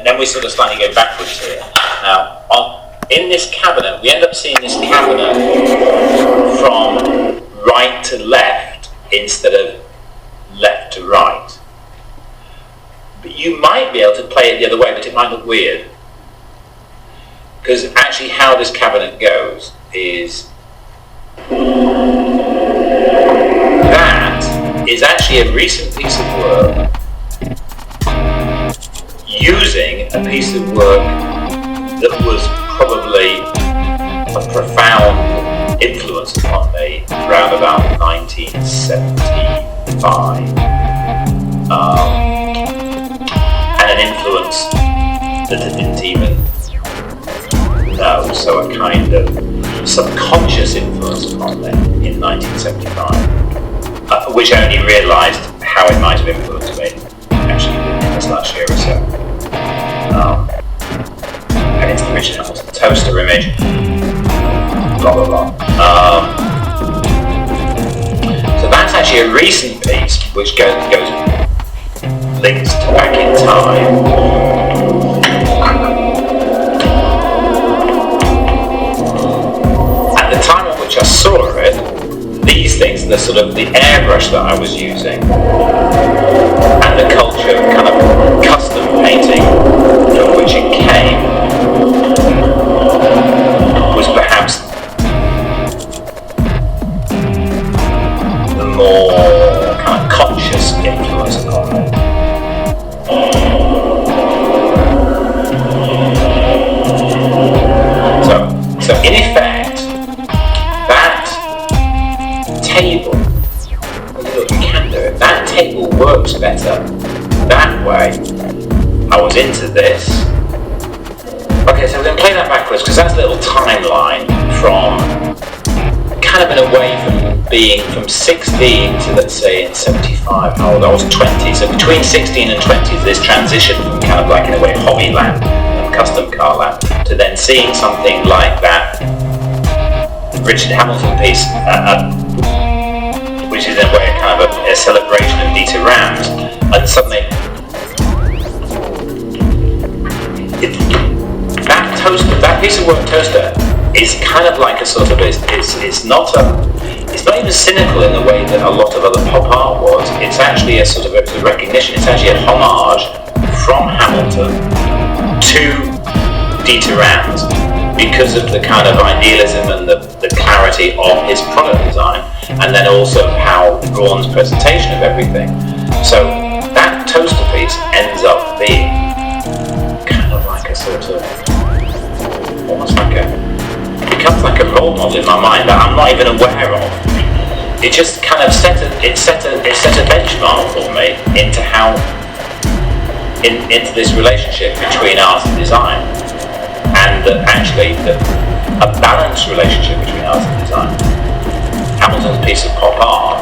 then we sort of slightly go backwards here. Now, in this cabinet, we end up seeing this cabinet from right to left instead of left to right. But you might be able to play it the other way, but it might look weird. Because actually how this cabinet goes is that is actually a recent piece of work using a piece of work that was probably a profound influence upon me around about 1975. And an influence that I didn't even know, so a kind of subconscious influence upon me in 1975, which I only realised how it might have influenced me actually in this last year or so. And it's the Richard Hamilton toaster image, blah blah blah. So that's actually a recent piece which goes links to back in time. At the time at which I saw it, these things, the sort of the airbrush that I was using, and the culture of kind of custom painting from which it came, was perhaps the more kind of conscious influence upon me. So in effect, that table, you can do it, that table works better that way. I was into this. Okay, so we're going to play that backwards because that's a little timeline from kind of in a way from being from 16 to, let's say, in 75, how old I was, 20. So between 16 and 20 is this transition from kind of like in a way hobby land and custom car land to then seeing something like that Richard Hamilton piece, which is in a way kind of a celebration of Dieter Rams, and suddenly that piece of work toaster is kind of like a sort of it's not even cynical in the way that a lot of other pop art was. It's actually a sort of a recognition. It's actually a homage from Hamilton to Dieter Rams because of the kind of idealism and the clarity of his product design, and then also how Braun's presentation of everything. So that toaster piece ends up being kind of like a sort of almost like becomes like a role model in my mind that I'm not even aware of. It just kind of set a benchmark for me into how into this relationship between art and design, and actually a balanced relationship between art and design. Hamilton's piece of pop art